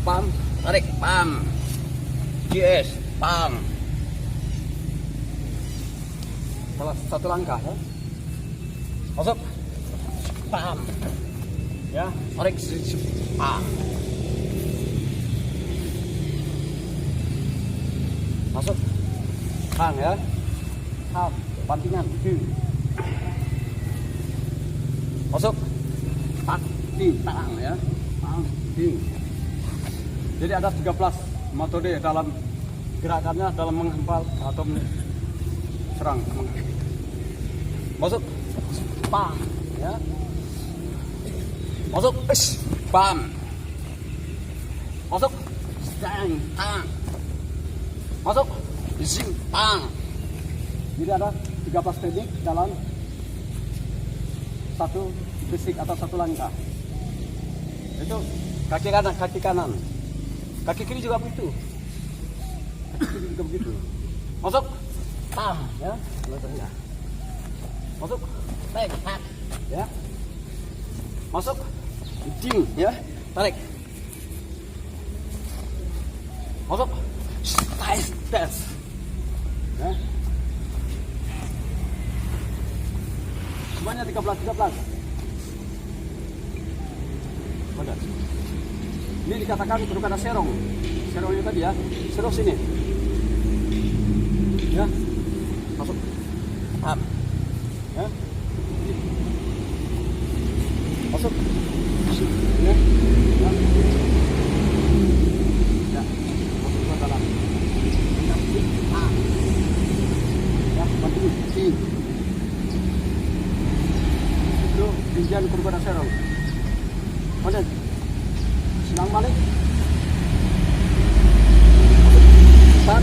pam, tarik, pam, GS, pam. Salah satu langkah ya. Masuk, pam, ya, tarik, pam. Masuk, hang ya, hang, bantingan, masuk, tak, tang ya, tang, Jadi ada 13 metode dalam gerakannya dalam menghempal atau serang. Masuk, pam, ya. Masuk, pam. Masuk, tang, tang. Masuk, zing, tang. Jadi ada 13 teknik dalam satu fisik atau satu langkah. Itu kaki kanan, kaki kanan. Kaki kiri juga begitu. Kaki kiri juga begitu. Masuk, pam, ya, ya. Masuk, tarik, ya. Masuk, jing, ya, tarik. Masuk, tes, ya. Semuanya 13. Padat. Ini dikatakan perlu ada serong. Serongnya tadi ya. Serong sini. Ya. Masuk. Pam. Ya. Masuk. Ya. Ya. Ya. Masuk ke dalam. Ya, bantu. Itu tinjauan perubahan serong. Mana? Silang balik. Besar,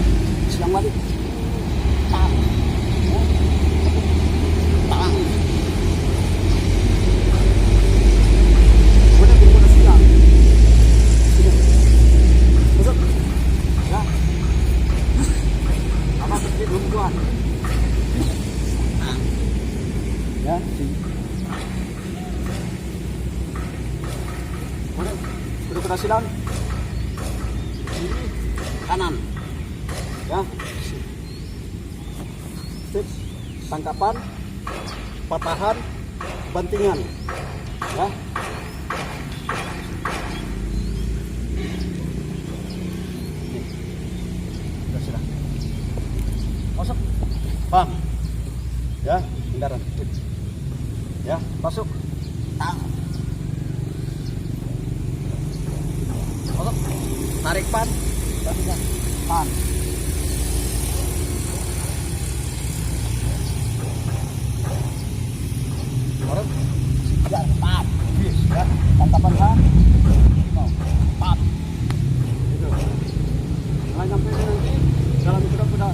silang balik. Tang. Tang. Udah perubahan silang. Sini. Masuk. Ya. Apa sedikit lumpuhan. Ya, sini. Keberhasilan kiri kanan ya, tips tangkapan, patahan, bantingan ya. Sudah masuk, pam ya, hindaran ya, masuk, tang. Masuk, tarik pan, bantingan, pan. Baru, sigar, pan, bis, ya, tantapan pan, pan. Itu. Setelah sampai nanti, dalam kuda-kuda.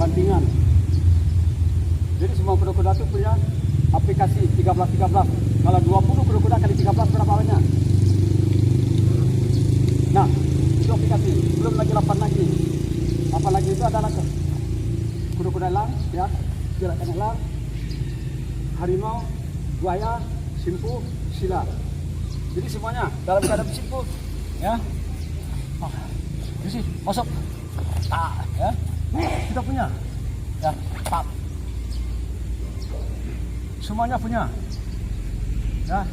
Bantingan. Jadi semua kuda-kuda itu punya aplikasi 13. Kalau 20 kuda-kuda kali 13 berapa banyak? Nah, itu aplikasi. Belum lagi 8 lagi. 8 lagi itu adalah kuda-kuda elang, ya, gerakan elang, harimau, buaya, simpu, sila. Jadi semuanya dalam keadaan simpu, ya. Jadi masuk, ya. Kita punya ya, pap. Semuanya punya ya.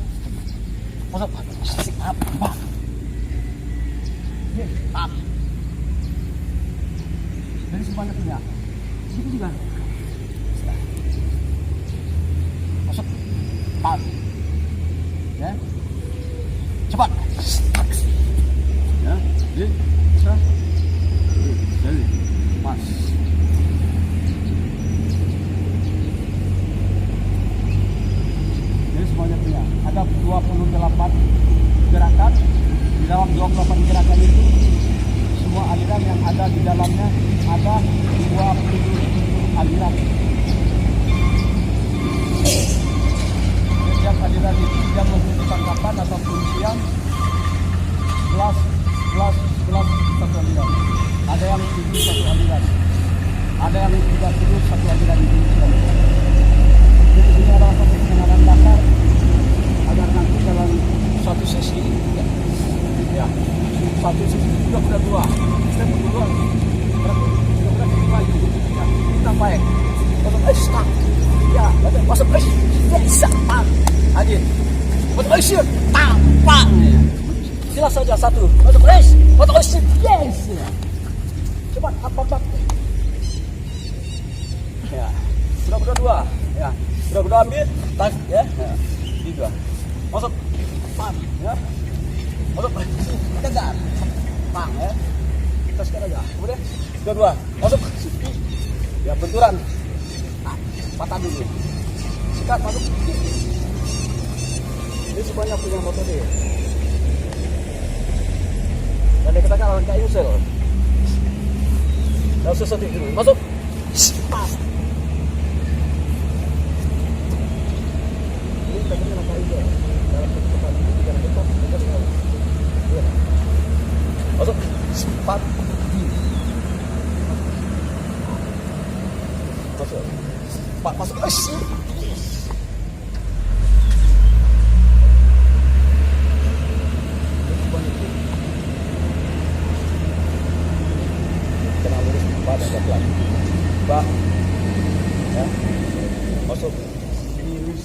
Masuk, pap, pap. Pap. Jadi semuanya punya. Itu juga masuk, pap ya, cepat ya. Jadi jadi pas. Jadi semuanya punya. Ada 28 gerakan. Di dalam 28 gerakan itu semua aliran yang ada di dalamnya ada 20 aliran. Setiap aliran aliran itu yang menentukan kapan ataupun siang kelas satu aliran. Ada yang 7 satu aliran, ada yang 30 satu aliran di Indonesia. Jadi ini adalah satu pengenalan dasar agar nanti dalam satu sesi ya satu sesi juga sudah dua step kedua lagi ya kita baik masuk start ya masuk yes tak aja masuk tampak silas saja satu masuk yes cepat apa ya sudah dua ya sudah ambil tas ya tiga masuk pam ya masuk kejar pam ya terus aja kemudian dua masuk ya benturan patah dulu sikat masuk ini semuanya punya metode dan dikatakan orang kayak usul dan sesuatu dulu masuk pas ini tekniknya langkah itu dalam kecepatan itu jangan cepat masuk cepat masuk kena lurus pada pelan bah ya masuk lurus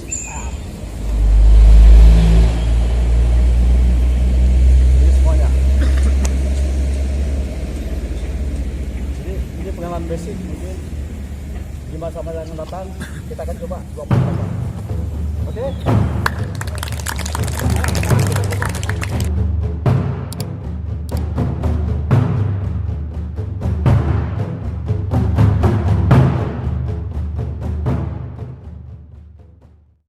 ini semuanya ini pengalaman basic mungkin di masa yang akan datang kita akan coba 20 oke